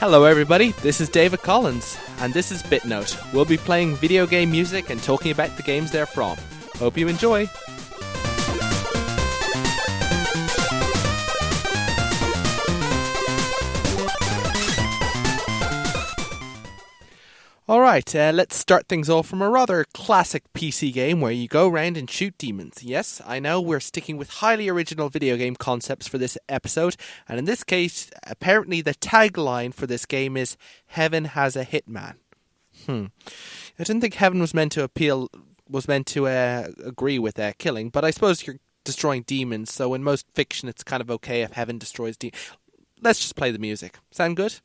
Hello everybody, this is David Collins, and this is BitNote. We'll be playing video game music and talking about the games they're from. Hope you enjoy! Alright, let's start things off from a rather classic PC game where you go around and shoot demons. Yes, I know we're sticking with highly original video game concepts for this episode, and in this case, apparently the tagline for this game is Heaven has a Hitman. I didn't think Heaven was meant to agree with killing, but I suppose you're destroying demons, so in most fiction it's kind of okay if Heaven destroys demons. Let's just play the music. Sound good?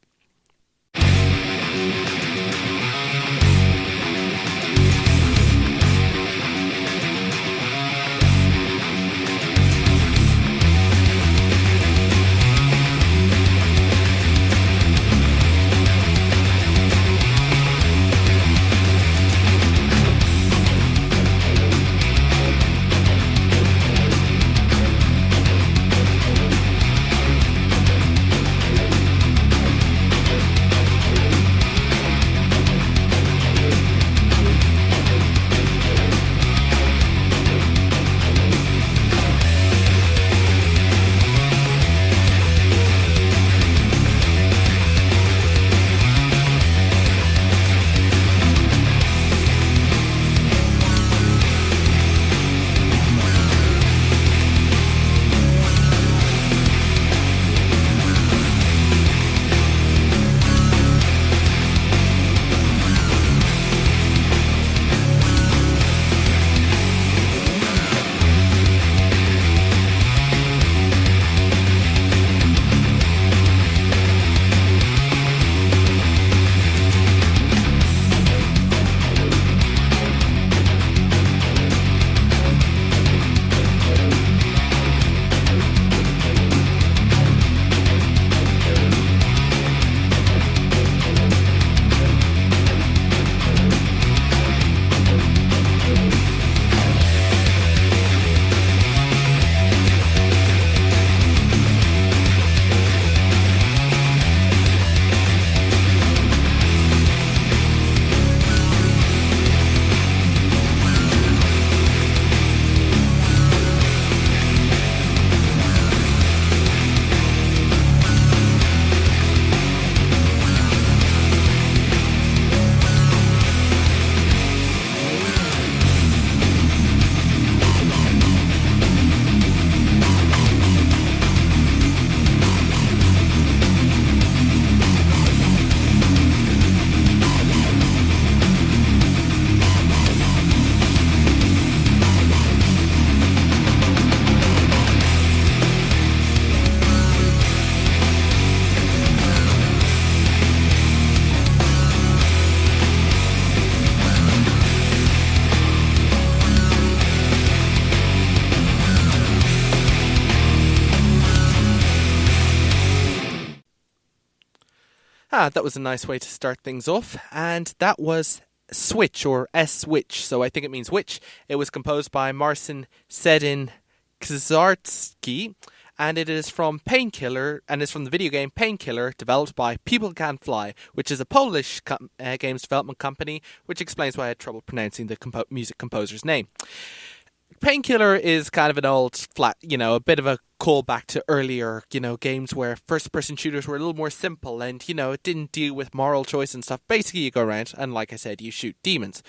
That was a nice way to start things off, and that was Switch, or S-Switch, so I think it means witch. It was composed by Marcin Cedyn Czartynski, and it is from Painkiller, and is from the video game Painkiller, developed by People Can Fly, which is a Polish games development company, which explains why I had trouble pronouncing the music composer's name. Painkiller is kind of an old flat, a bit of a callback to earlier, games where first-person shooters were a little more simple and, it didn't deal with moral choice and stuff. Basically, you go around and, like I said, you shoot demons.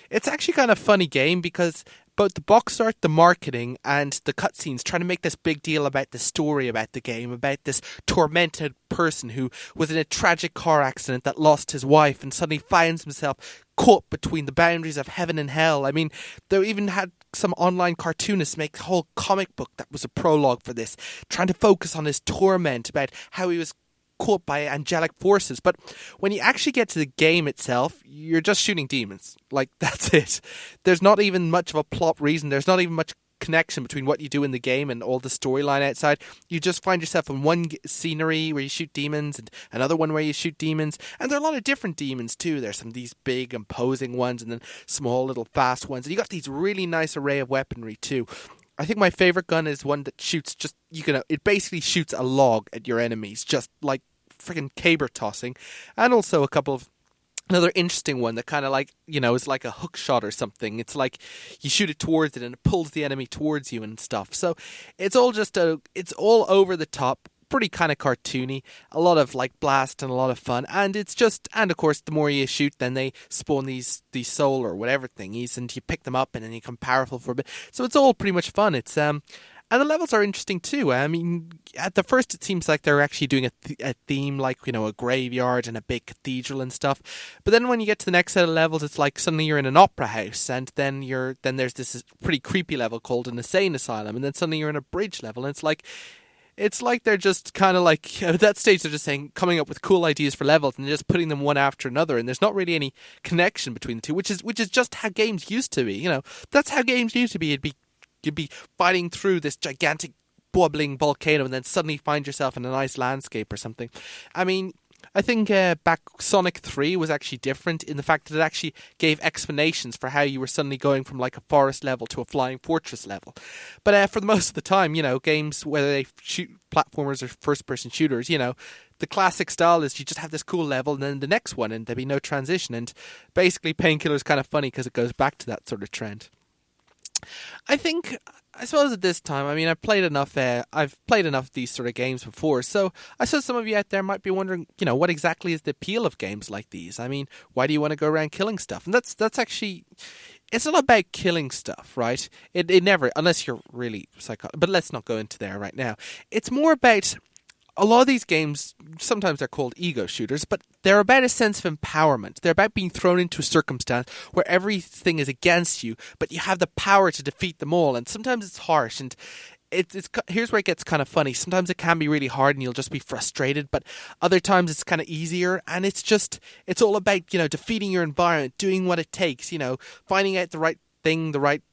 It's actually kind of a funny game because both the box art, the marketing, and the cutscenes trying to make this big deal about the story about the game, about this tormented person who was in a tragic car accident that lost his wife and suddenly finds himself caught between the boundaries of heaven and hell. I mean, they even had some online cartoonists make a whole comic book that was a prologue for this, trying to focus on his torment, about how he was caught by angelic forces. But when you actually get to the game itself, you're just shooting demons. Like, that's it. There's not even much of a plot reason. There's not even much connection between what you do in the game and all the storyline outside. You just find yourself in one scenery where you shoot demons and another one where you shoot demons, and there are a lot of different demons too. There's some of these big imposing ones and then small little fast ones, and you got these really nice array of weaponry too. I think my favorite gun is one that shoots it basically shoots a log at your enemies, just like friggin' caber tossing, and also a couple of another interesting one that kind of like, is like a hook shot or something. It's like you shoot it towards it and it pulls the enemy towards you and stuff. So it's all it's all over the top, pretty kind of cartoony, a lot of like blast and a lot of fun. And of course, the more you shoot, then they spawn these soul or whatever thingies, and you pick them up and then you become powerful for a bit. So it's all pretty much fun. It's and the levels are interesting too. I mean, at the first it seems like they're actually doing a theme like, a graveyard and a big cathedral and stuff. But then when you get to the next set of levels, it's like suddenly you're in an opera house, and then there's this pretty creepy level called an insane asylum, and then suddenly you're in a bridge level, and it's like they're just kind of like, at that stage they're just coming up with cool ideas for levels and just putting them one after another, and there's not really any connection between the two, which is just how games used to be. That's how games used to be. You'd be fighting through this gigantic bubbling volcano and then suddenly find yourself in a nice landscape or something. I mean, I think back Sonic 3 was actually different in the fact that it actually gave explanations for how you were suddenly going from like a forest level to a flying fortress level. But for the most of the time, games, whether they shoot platformers or first-person shooters, the classic style is you just have this cool level and then the next one, and there'd be no transition. And basically Painkiller is kind of funny because it goes back to that sort of trend. I suppose at this time, I mean, I've played enough of these sort of games before, so I suppose some of you out there might be wondering, what exactly is the appeal of games like these? I mean, why do you want to go around killing stuff? And that's actually, it's not about killing stuff, right? It never, unless you're really psychotic, but let's not go into there right now. It's more about, a lot of these games, sometimes they're called ego shooters, but they're about a sense of empowerment. They're about being thrown into a circumstance where everything is against you, but you have the power to defeat them all. And sometimes it's harsh, and here's where it gets kind of funny. Sometimes it can be really hard and you'll just be frustrated, but other times it's kind of easier, and it's all about, defeating your environment, doing what it takes, finding out the right thing, the right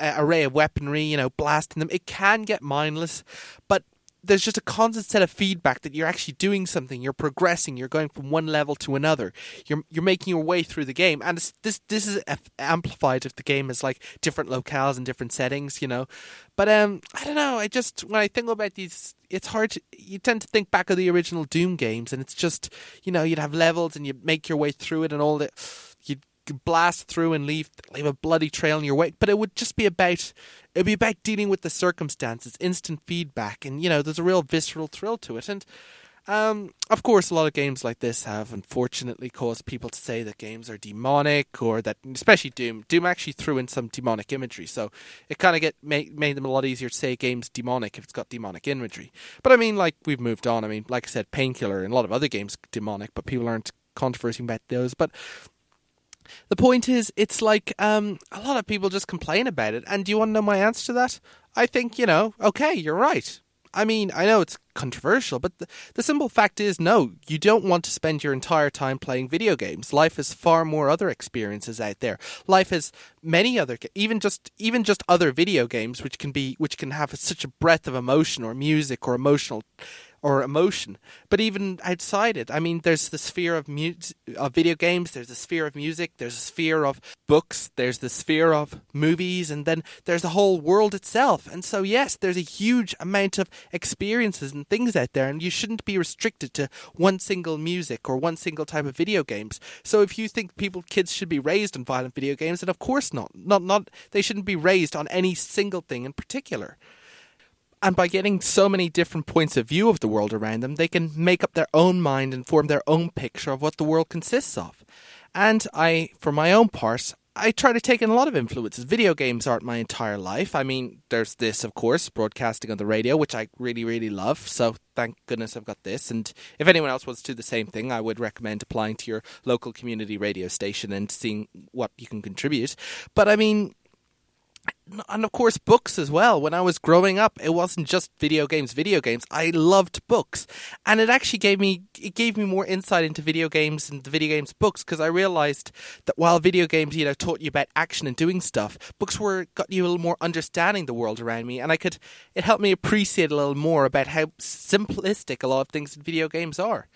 array of weaponry, blasting them. It can get mindless, but there's just a constant set of feedback that you're actually doing something, you're progressing, you're going from one level to another, you're making your way through the game, and this is amplified if the game is like different locales and different settings, But I don't know. When I think about these, it's hard. You tend to think back of the original Doom games, and it's just, you'd have levels and you'd make your way through it, and all that. You'd blast through and leave a bloody trail in your wake, but it would just be about dealing with the circumstances, instant feedback, and there's a real visceral thrill to it. And of course, a lot of games like this have unfortunately caused people to say that games are demonic, or that, especially Doom actually threw in some demonic imagery, so it kind of made them a lot easier to say a game's demonic if it's got demonic imagery. But I mean, like, we've moved on. I mean, like I said, Painkiller and a lot of other games are demonic, but people aren't controversing about those. But the point is, it's like a lot of people just complain about it. And do you want to know my answer to that? I think, okay, you're right. I mean, I know it's controversial, but the simple fact is, no, you don't want to spend your entire time playing video games. Life has far more other experiences out there. Life has many other, even just other video games, which can have such a breadth of emotion or music or emotion. But even outside it, I mean, there's the sphere of video games, there's the sphere of music, there's the sphere of books, there's the sphere of movies, and then there's the whole world itself. And so, yes, there's a huge amount of experiences and things out there, and you shouldn't be restricted to one single music or one single type of video games. So if you think kids should be raised on violent video games, then of course not. They shouldn't be raised on any single thing in particular. And by getting so many different points of view of the world around them, they can make up their own mind and form their own picture of what the world consists of. And for my own part, I try to take in a lot of influences. Video games aren't my entire life. I mean, there's this, of course, broadcasting on the radio, which I really, really love. So thank goodness I've got this. And if anyone else wants to do the same thing, I would recommend applying to your local community radio station and seeing what you can contribute. But I mean, and of course books as well. When I was growing up, it wasn't just video games. I loved books, and it actually gave me more insight into video games and the video games books, because I realized that while video games taught you about action and doing stuff, books got you a little more understanding the world around me, and it helped me appreciate a little more about how simplistic a lot of things in video games are.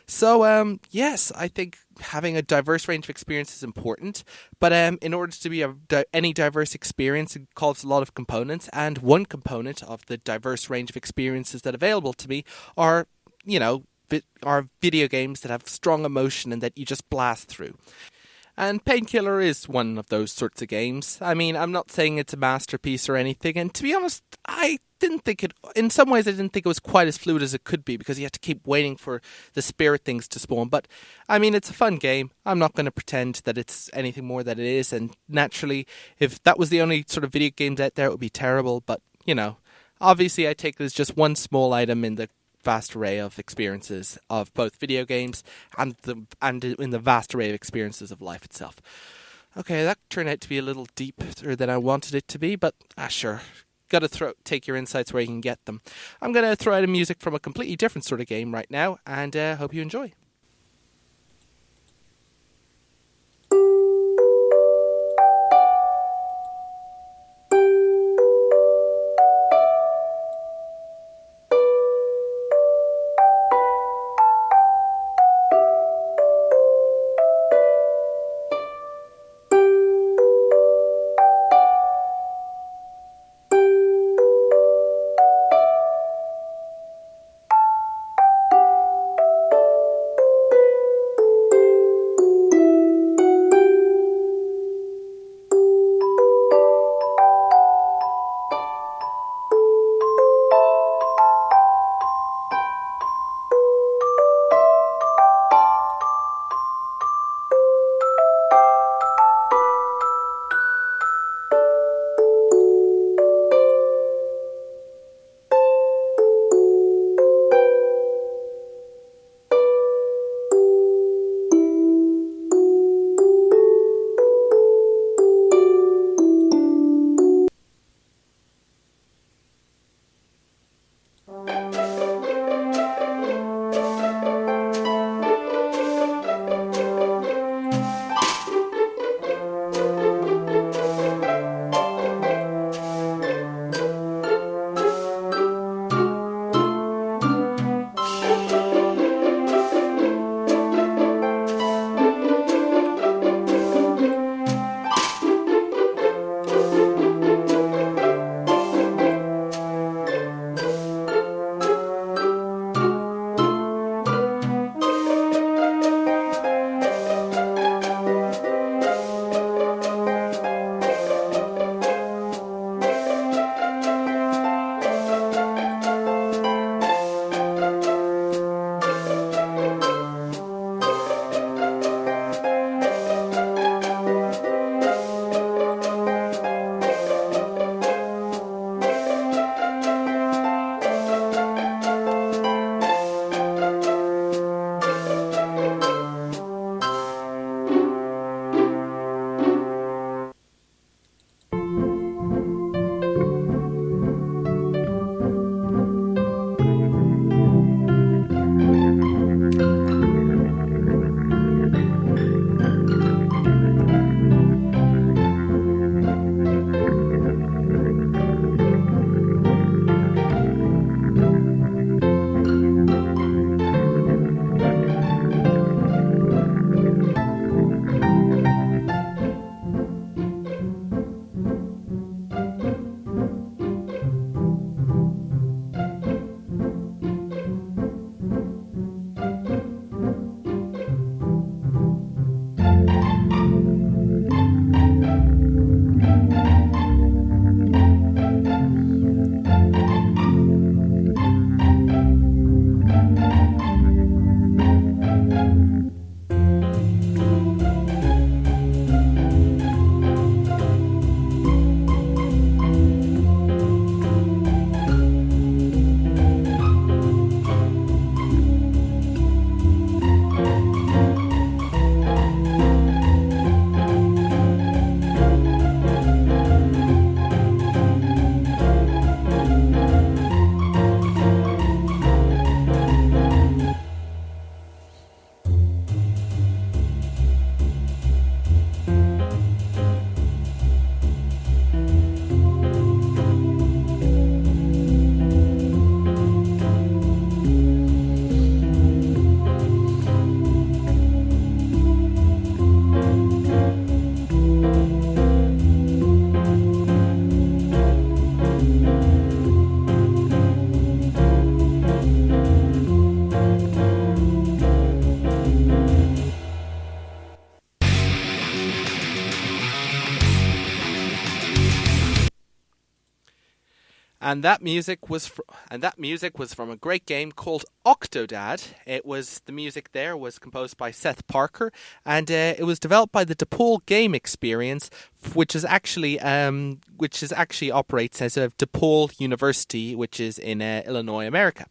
So, yes, I think having a diverse range of experience is important, but in order to be any diverse experience, it involves a lot of components, and one component of the diverse range of experiences that are available to me are, are video games that have strong emotion and that you just blast through. And Painkiller is one of those sorts of games. I mean, I'm not saying it's a masterpiece or anything, and to be honest, in some ways I didn't think it was quite as fluid as it could be, because you had to keep waiting for the spirit things to spawn. But, I mean, it's a fun game. I'm not going to pretend that it's anything more than it is, and naturally, if that was the only sort of video games out there, it would be terrible. But, obviously I take it as just one small item in the vast array of experiences of both video games and in the vast array of experiences of life itself. Okay, that turned out to be a little deeper than I wanted it to be, but sure. Got to take your insights where you can get them. I'm going to throw out a music from a completely different sort of game right now, and hope you enjoy. And that music was from a great game called Octodad. The music there was composed by Seth Parker, and it was developed by the DePaul Game Experience, which actually operates as a DePaul University, which is in Illinois, America.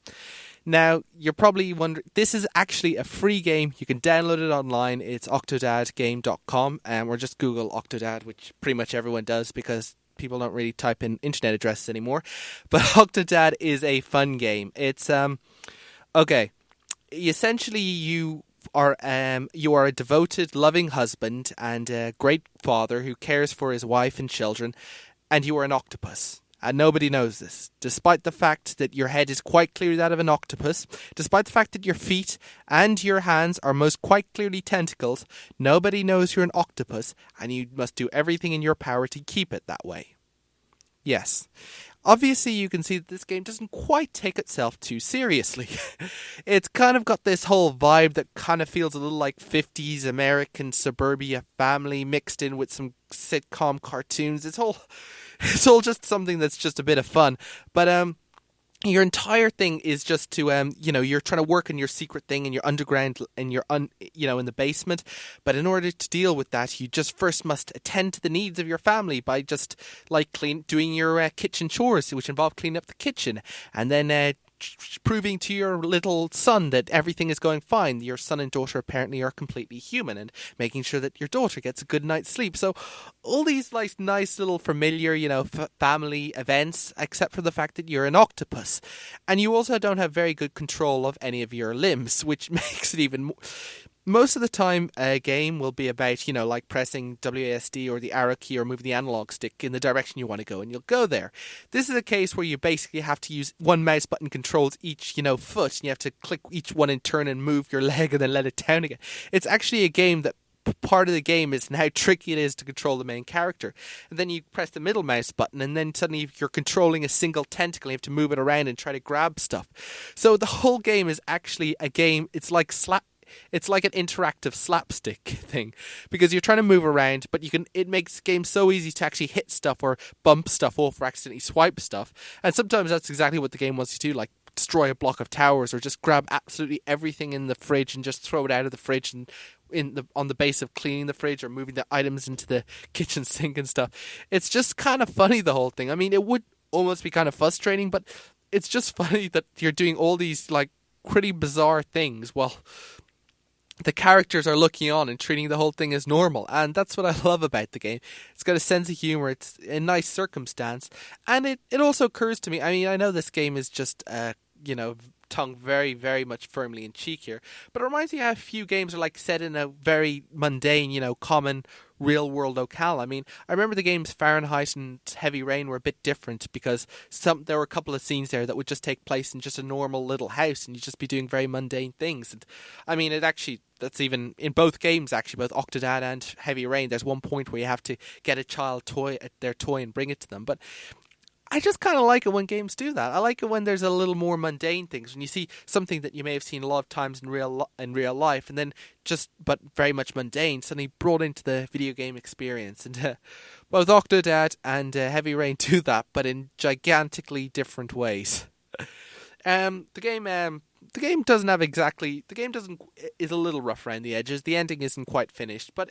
Now, you're probably wondering, this is actually a free game. You can download it online. It's octodadgame.com, or just Google Octodad, which pretty much everyone does because people don't really type in internet addresses anymore. But Octodad is a fun game. It's okay. Essentially, you are a devoted, loving husband and a great father who cares for his wife and children, and you are an octopus. And nobody knows this, despite the fact that your head is quite clearly that of an octopus, despite the fact that your feet and your hands are most quite clearly tentacles. Nobody knows you're an octopus, and you must do everything in your power to keep it that way. Yes. Obviously, you can see that this game doesn't quite take itself too seriously. It's kind of got this whole vibe that kind of feels a little like 50s American suburbia family mixed in with some sitcom cartoons. It's all just something that's just a bit of fun. But your entire thing is just to you're trying to work on your secret thing in your underground and in the basement. But in order to deal with that, you just first must attend to the needs of your family by just doing your kitchen chores, which involve cleaning up the kitchen, and then proving to your little son that everything is going fine. Your son and daughter apparently are completely human, and making sure that your daughter gets a good night's sleep. So all these nice little familiar, family events, except for the fact that you're an octopus. And you also don't have very good control of any of your limbs, which makes it even more... Most of the time, a game will be about, pressing WASD or the arrow key or moving the analog stick in the direction you want to go, and you'll go there. This is a case where you basically have to use one mouse button controls each, foot, and you have to click each one in turn and move your leg and then let it down again. It's actually a game that part of the game is how tricky it is to control the main character. And then you press the middle mouse button, and then suddenly you're controlling a single tentacle. You have to move it around and try to grab stuff. So the whole game is actually a game. It's like an interactive slapstick thing, because you're trying to move around, but it makes the game so easy to actually hit stuff or bump stuff off or accidentally swipe stuff. And sometimes that's exactly what the game wants you to do, like destroy a block of towers or just grab absolutely everything in the fridge and just throw it out of the fridge and on the base of cleaning the fridge or moving the items into the kitchen sink and stuff. It's just kind of funny, the whole thing. I mean, it would almost be kind of frustrating, but it's just funny that you're doing all these pretty bizarre things while the characters are looking on and treating the whole thing as normal. And that's what I love about the game. It's got a sense of humor. It's a nice circumstance. And it also occurs to me, I mean, I know this game is just, tongue very, very much firmly in cheek here, but it reminds me how a few games are set in a very mundane, common real world locale. I mean, I remember the games Fahrenheit and Heavy Rain were a bit different because there were a couple of scenes there that would just take place in just a normal little house and you'd just be doing very mundane things. And I mean, that's even in both games, actually, both Octodad and Heavy Rain. There's one point where you have to get a child their toy and bring it to them. But I just kind of like it when games do that. I like it when there's a little more mundane things. When you see something that you may have seen a lot of times in real life, and then but very much mundane, suddenly brought into the video game experience. And both Octodad and Heavy Rain do that, but in gigantically different ways. The game is a little rough around the edges. The ending isn't quite finished, but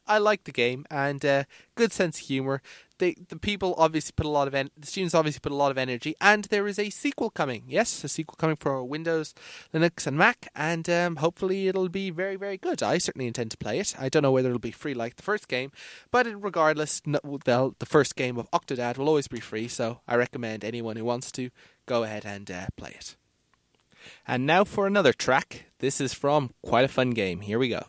I like the game, and good sense of humor. The people obviously the students obviously put a lot of energy, and there is a sequel coming. Yes, a sequel coming for Windows, Linux, and Mac, and hopefully it'll be very, very good. I certainly intend to play it. I don't know whether it'll be free like the first game, but regardless, the first game of Octodad will always be free, so I recommend anyone who wants to go ahead and play it. And now for another track. This is from quite a fun game. Here we go.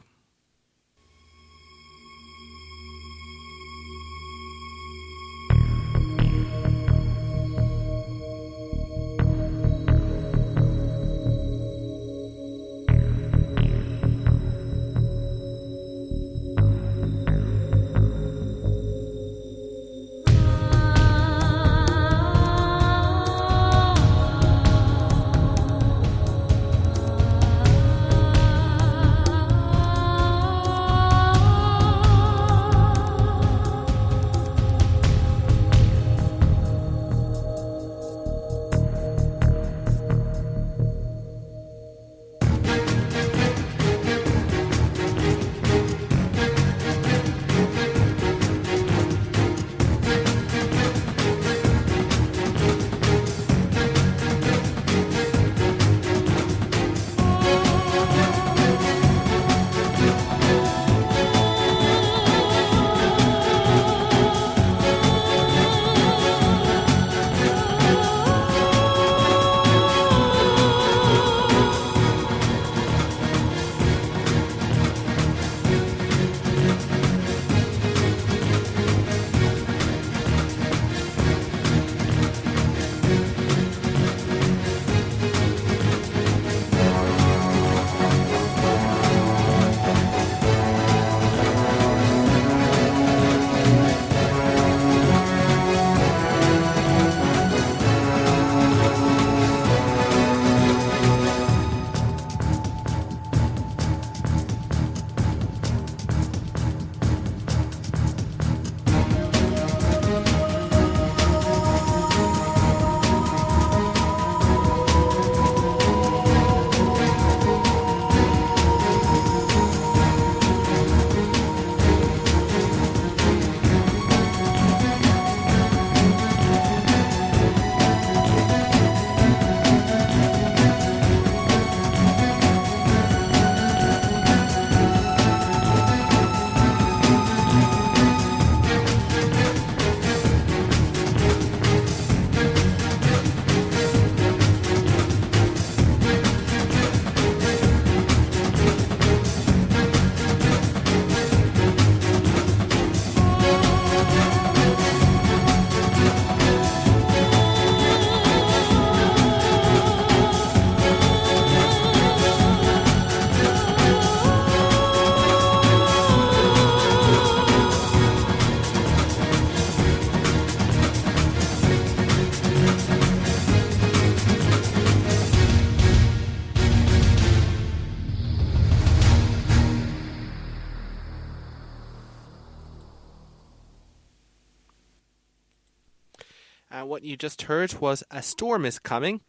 And what you just heard was A Storm is Coming,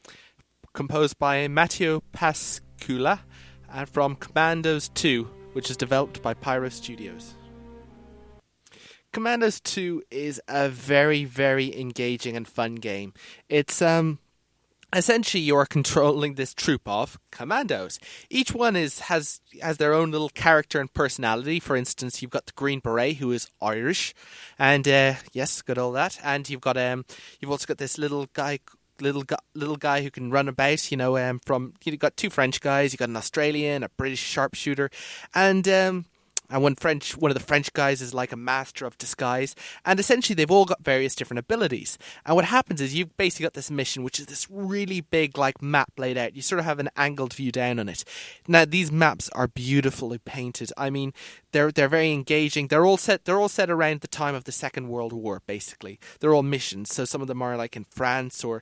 composed by Mateo Pascual and from Commandos 2, which is developed by Pyro Studios. Commandos 2 is a very, very engaging and fun game. It's essentially you're controlling this troop of commandos. Each one has their own little character and personality. For instance, you've got the Green Beret, who is Irish, and yes, good old that. And you've also got this little guy who can run about. You've got two French guys. You've got an Australian, a British sharpshooter, and one of the French guys is like a master of disguise. And essentially they've all got various different abilities. And what happens is you've basically got this mission, which is this really big like map laid out. You sort of have an angled view down on it. Now these maps are beautifully painted. I mean, they're very engaging. They're all set around the time of the Second World War, basically. They're all missions. So some of them are like in France or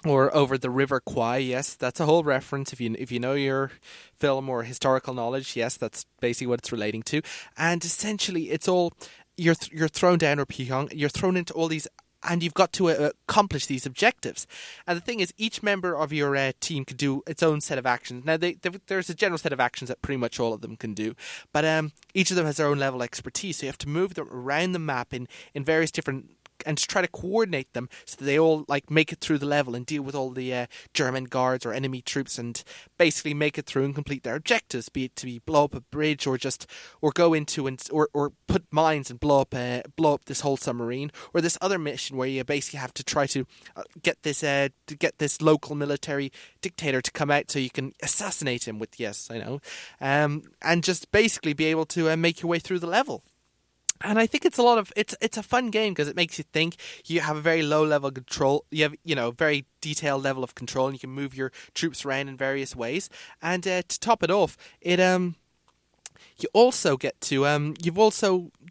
over the River Kwai. Yes, that's a whole reference. If you know your film or historical knowledge, yes, that's basically what it's relating to. And essentially, it's all you're thrown down or you're thrown into all these, and you've got to accomplish these objectives. And the thing is, each member of your team can do its own set of actions. Now, there's a general set of actions that pretty much all of them can do, but each of them has their own level of expertise. So you have to move them around the map in various different, and to try to coordinate them so that they all like make it through the level and deal with all the German guards or enemy troops and basically make it through and complete their objectives, be it to blow up a bridge or go into or put mines and blow up this whole submarine, or this other mission where you basically have to try to get this local military dictator to come out so you can assassinate him with, yes, I know, and just basically be able to make your way through the level. And I think it's a fun game because it makes you think. You have a very low level of control. You have, very detailed level of control, and you can move your troops around in various ways. And to top it off, you also get to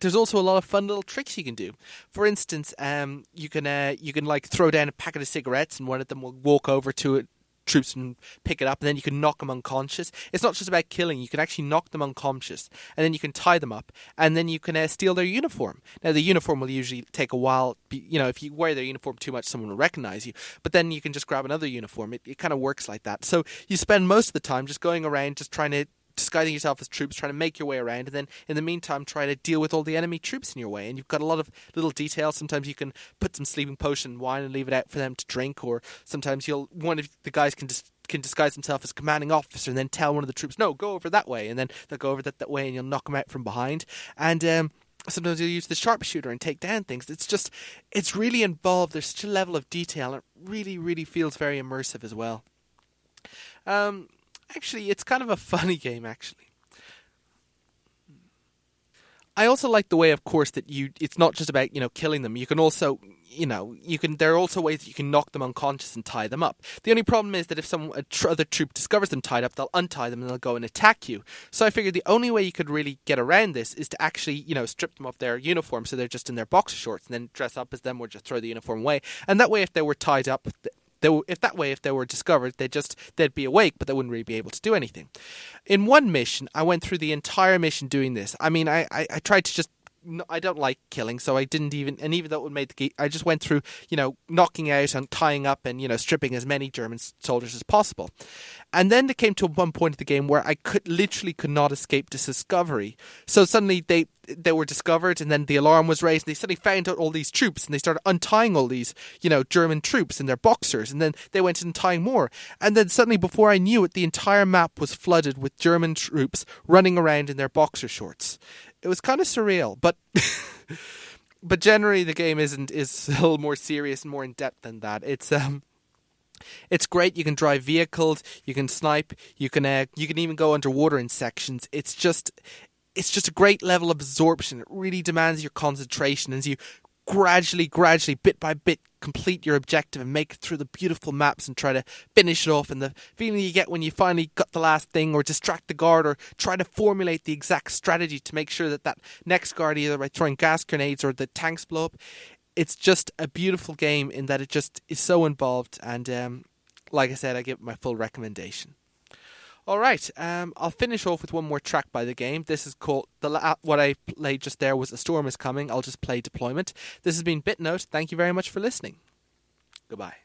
there's also a lot of fun little tricks you can do. For instance, you can like throw down a packet of cigarettes, and one of them will walk over to it. Troops and pick it up, and then you can knock them unconscious. It's not just about killing. You can actually knock them unconscious, and then you can tie them up, and then you can steal their uniform. Now the uniform will usually take a while. If you wear their uniform too much, someone will recognize you, but then you can just grab another uniform. It kind of works like that. So you spend most of the time just going around, just trying to disguising yourself as troops, trying to make your way around, and then in the meantime try to deal with all the enemy troops in your way. And you've got a lot of little details. Sometimes you can put some sleeping potion wine and leave it out for them to drink, or sometimes one of the guys can disguise himself as commanding officer and then tell one of the troops, no, go over that way, and then they'll go over that way, and you'll knock them out from behind. And sometimes you'll use the sharpshooter and take down things. It's really involved. There's such a level of detail, and it really, really feels very immersive as well. Actually, it's kind of a funny game, actually. I also like the way, of course, that it's not just about, killing them. You can also, there are also ways that you can knock them unconscious and tie them up. The only problem is that if other troop discovers them tied up, they'll untie them and they'll go and attack you. So I figured the only way you could really get around this is to actually, strip them of their uniform so they're just in their boxer shorts, and then dress up as them or just throw the uniform away. And that way, if they were tied up, if they were discovered, they'd be awake, but they wouldn't really be able to do anything. In one mission, I went through the entire mission doing this. I mean, I tried to just. I don't like killing, so I didn't even though it would make the game, I just went through, knocking out and tying up and, stripping as many German soldiers as possible. And then it came to one point of the game where I could not escape this discovery. So suddenly they were discovered, and then the alarm was raised, and they suddenly found out all these troops, and they started untying all these, German troops in their boxers, and then they went and tying more. And then suddenly, before I knew it, the entire map was flooded with German troops running around in their boxer shorts. It was kind of surreal, but but generally the game is a little more serious and more in depth than that. It's great. You can drive vehicles, you can snipe, you can even go underwater in sections. It's just a great level of absorption. It really demands your concentration as you gradually, bit by bit, complete your objective and make it through the beautiful maps and try to finish it off. And the feeling you get when you finally got the last thing, or distract the guard, or try to formulate the exact strategy to make sure that next guard, either by throwing gas grenades or the tanks blow up. It's just a beautiful game in that it just is so involved. And like I said, I give it my full recommendation. All right, I'll finish off with one more track by the game. This is called, what I played just there was A Storm Is Coming. I'll just play Deployment. This has been BitNote. Thank you very much for listening. Goodbye.